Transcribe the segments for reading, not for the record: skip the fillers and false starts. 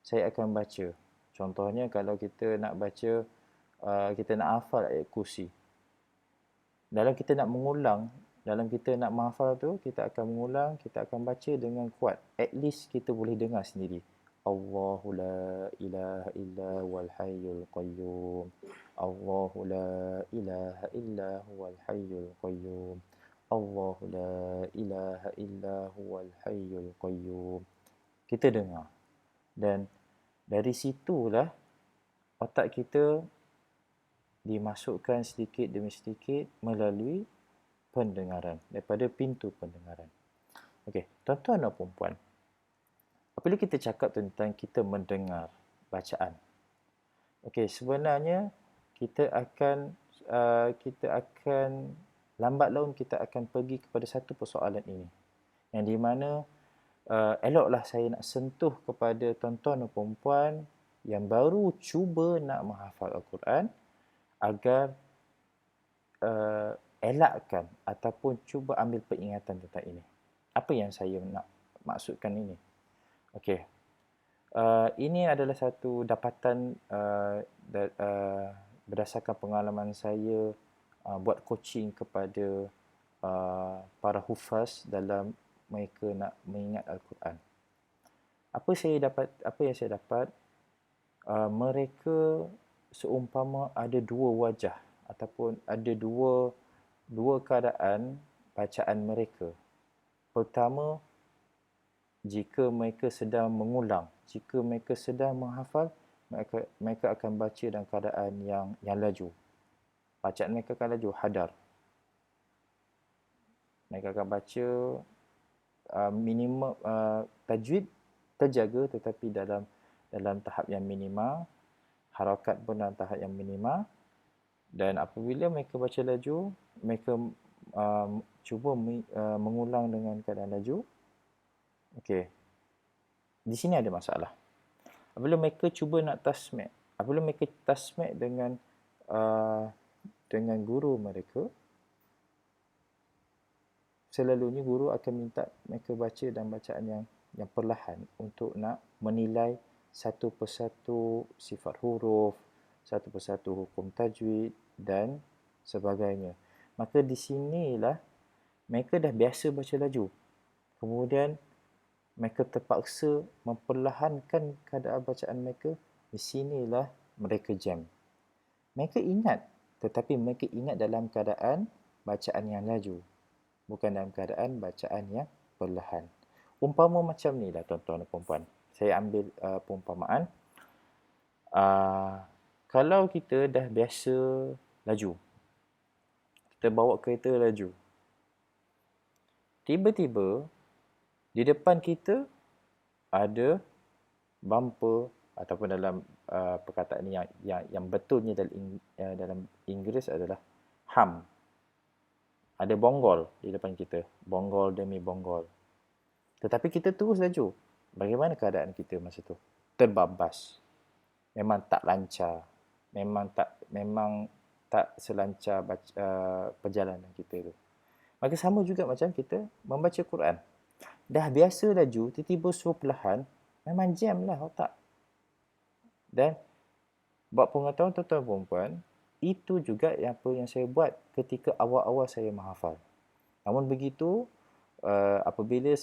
saya akan baca. Contohnya kalau kita nak baca, kita nak hafal ayat kursi. Dalam kita nak mengulang, dalam kita nak menghafal tu, kita akan mengulang, kita akan baca dengan kuat. At least kita boleh dengar sendiri. Allahu la ilaha illa huwal hayyul qayyum. Allahu la ilaha illa huwal hayyul qayyum. Allahu la ilaha illa huwal hayyul qayyum. Kita dengar. Dan dari situlah otak kita dimasukkan sedikit demi sedikit melalui pendengaran, daripada pintu pendengaran. Okey, tuan-tuan dan puan-puan, apabila kita cakap tentang kita mendengar bacaan, okey, sebenarnya kita akan lambat laun kita akan pergi kepada satu persoalan ini, yang di mana eloklah saya nak sentuh kepada tuan-tuan dan puan-puan yang baru cuba nak menghafal Al-Quran agar elakkan ataupun cuba ambil peringatan tentang ini. Apa yang saya nak maksudkan ini? Okey. Ini adalah satu dapatan berdasarkan pengalaman saya buat coaching kepada para hufaz dalam mereka nak mengingat Al-Quran. Apa yang saya dapat, mereka seumpama ada dua wajah ataupun ada dua keadaan bacaan mereka. Pertama, jika mereka sedang mengulang, jika mereka sedang menghafal, mereka akan baca dalam keadaan yang laju. Bacaan mereka akan laju, hadar. Mereka akan baca minimum tajwid terjaga, tetapi dalam tahap yang minima, harakat pun dalam tahap yang minima. Dan apabila mereka baca laju, mereka cuba mengulang dengan keadaan laju. Okey. Di sini ada masalah. Apabila mereka cuba nak tasmi', apabila mereka tasmi' dengan guru mereka, selalunya guru akan minta mereka baca dalam bacaan yang perlahan untuk nak menilai satu persatu sifat huruf, satu persatu hukum tajwid dan sebagainya. Maka di sinilah mereka dah biasa baca laju. Kemudian mereka terpaksa memperlahankan keadaan bacaan mereka. Di sinilah mereka jam. Mereka ingat, tetapi mereka ingat dalam keadaan bacaan yang laju, bukan dalam keadaan bacaan yang perlahan. Umpama macam ni lah tuan-tuan dan puan-puan. Saya ambil perumpamaan. Kalau kita dah biasa laju, kita bawa kereta laju, tiba-tiba di depan kita ada bumper, ataupun dalam perkataan ini yang betulnya dalam Inggeris adalah hum. Ada bonggol di depan kita, bonggol demi bonggol. Tetapi kita terus laju. Bagaimana keadaan kita masa tu? Terbabas. Memang tak lancar. Memang tak selancar perjalanan kita tu. Maka sama juga macam kita membaca Quran. Dah biasa laju, tiba-tiba suruh perlahan, memang jam lah otak. Dan buat pengetahuan tuan-tuan dan puan, itu juga apa yang saya buat ketika awal-awal saya menghafal. Namun begitu, apabila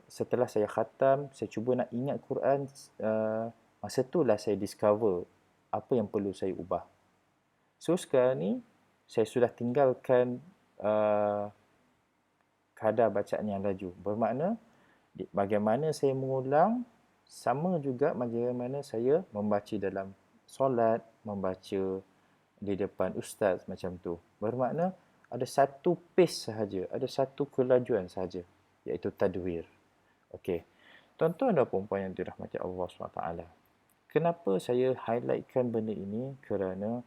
setelah saya khatam, saya cuba nak ingat Quran, masa itulah saya discover apa yang perlu saya ubah. So sekarang ni, saya sudah tinggalkan kadar bacaan yang laju. Bermakna, bagaimana saya mengulang, sama juga bagaimana saya membaca dalam solat, membaca di depan ustaz macam tu. Bermakna, ada satu pace sahaja, ada satu kelajuan sahaja, iaitu tadwir. Okey. Tuan-tuan dan puan-puan yang dirahmati Allah SWT. Kenapa saya highlightkan benda ini? Kerana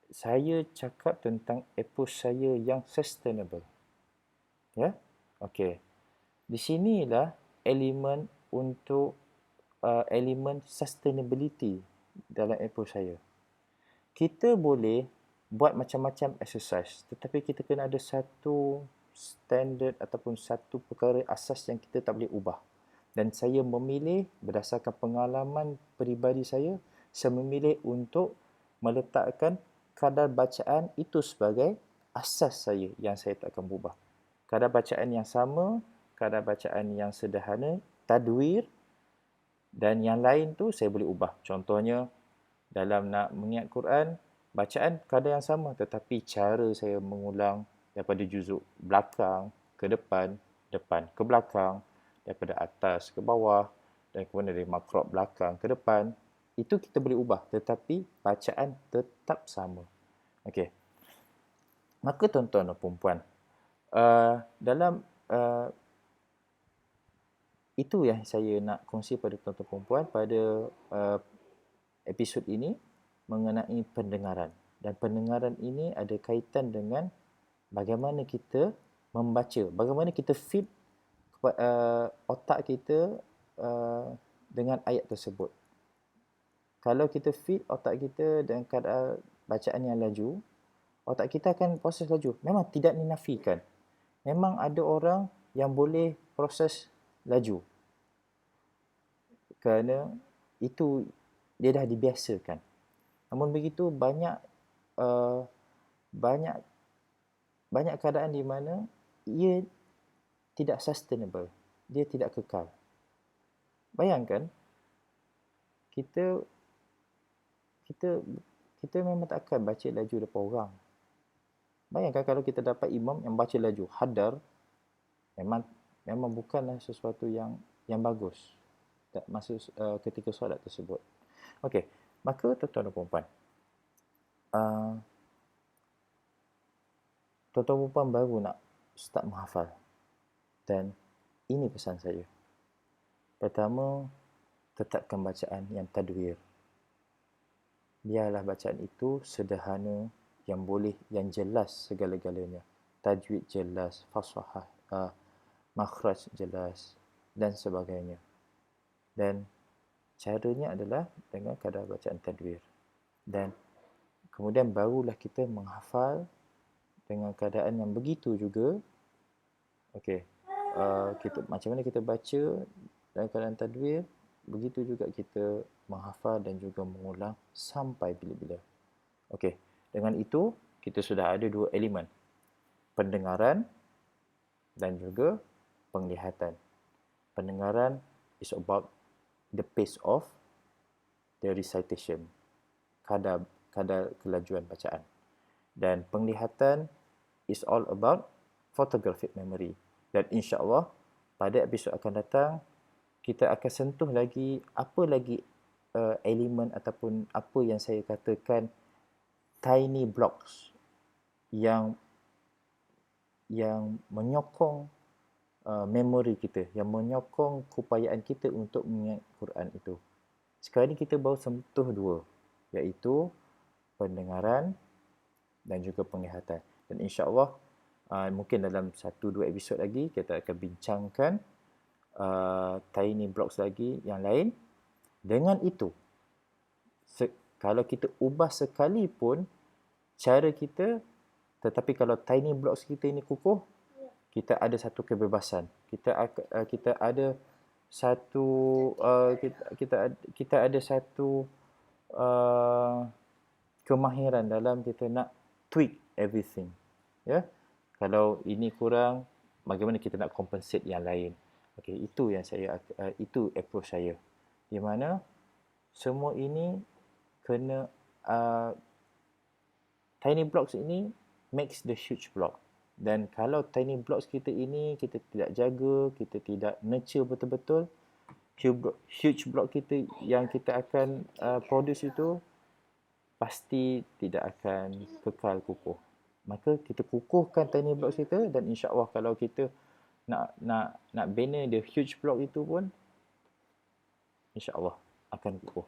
saya cakap tentang approach saya yang sustainable. Ya? Okey. Di sinilah elemen untuk elemen sustainability dalam approach saya. Kita boleh buat macam-macam exercise, tetapi kita kena ada satu standard ataupun satu perkara asas yang kita tak boleh ubah. Dan saya memilih berdasarkan pengalaman peribadi saya memilih untuk meletakkan kadar bacaan itu sebagai asas saya yang saya tak akan berubah. Kadar bacaan yang sama, kadar bacaan yang sederhana, tadwir, dan yang lain tu saya boleh ubah. Contohnya, dalam nak mengingat Quran, bacaan kadar yang sama tetapi cara saya mengulang daripada juzuk belakang ke depan, depan ke belakang, daripada atas ke bawah, dan kemudian dari makrot belakang ke depan, itu kita boleh ubah tetapi bacaan tetap sama. Okey. Maka tuan-tuan dan puan-puan, dalam itu yang saya nak kongsi pada tuan-tuan puan-puan pada episod ini mengenai pendengaran. Dan pendengaran ini ada kaitan dengan bagaimana kita membaca, bagaimana kita feed otak kita dengan ayat tersebut. Kalau kita feed otak kita dengan kadar bacaan yang laju, otak kita akan proses laju. Memang tidak dinafikan. Memang ada orang yang boleh proses laju. Kerana itu dia dah dibiasakan. Namun begitu banyak keadaan di mana ia tidak sustainable. Dia tidak kekal. Bayangkan kita memang tak akan baca laju depan orang. Bayangkan kalau kita dapat imam yang baca laju, hadar, memang bukanlah sesuatu yang bagus masa ketika solat tersebut. Okey, maka tuan-tuan dan puan-puan, tuan-tuan dan puan-puan baru nak start menghafal. Dan ini pesan saya. Pertama, tetapkan bacaan yang tadwir. Biarlah bacaan itu sederhana, yang jelas segala-galanya. Tajwid jelas, fasahah, makhraj jelas dan sebagainya. Dan caranya adalah dengan kadar bacaan tadwir. Dan kemudian barulah kita menghafal dengan keadaan yang begitu juga. Okey. Macam mana kita baca dalam keadaan tadwir, begitu juga kita menghafal dan juga mengulang sampai bila-bila. Okey. Dengan itu, kita sudah ada dua elemen. Pendengaran dan juga penglihatan. Pendengaran is about the pace of the recitation. Kadar kelajuan bacaan. Dan penglihatan is all about photographic memory. Dan insya-Allah pada episod akan datang kita akan sentuh lagi apa lagi elemen ataupun apa yang saya katakan tiny blocks yang menyokong memori kita, yang menyokong keupayaan kita untuk mengingat Quran itu. Sekarang ni kita baru sentuh dua, iaitu pendengaran dan juga penglihatan. Dan insya-Allah mungkin dalam 1-2 episod lagi kita akan bincangkan tiny blocks lagi yang lain. Dengan itu, kalau kita ubah sekali pun cara kita, tetapi kalau tiny blocks kita ini kukuh, kita ada satu kebebasan. Kita ada satu kita ada satu kemahiran dalam kita nak tweak everything. Ya. Kalau ini kurang, bagaimana kita nak compensate yang lain. Okey, itu approach saya. Di mana semua ini kena tiny blocks ini makes the huge block. Dan kalau tiny blocks kita ini kita tidak jaga, kita tidak nurture betul-betul, huge block kita yang kita akan produce itu pasti tidak akan kekal kukuh. Maka kita kukuhkan tiny blocks kita, dan insya-Allah kalau kita nak bina the huge block itu pun insya-Allah akan kukuh.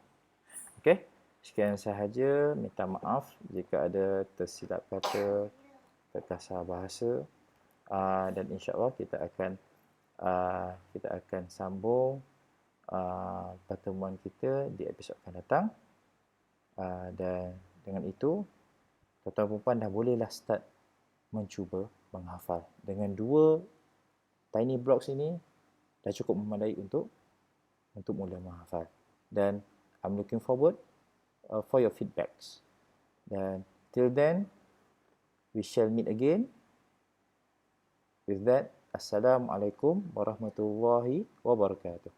Okey, sekian sahaja. Minta maaf jika ada tersilap kata, terkasar bahasa, dan insya-Allah kita akan sambung pertemuan kita di episod akan datang. Dan dengan itu, tuan-tuan dan puan dah bolehlah start mencuba menghafal. Dengan 2 tiny blocks ini dah cukup memadai untuk untuk mula menghafal. Dan I'm looking forward for your feedbacks. Dan till then, we shall meet again. With that, Assalamualaikum warahmatullahi wabarakatuh.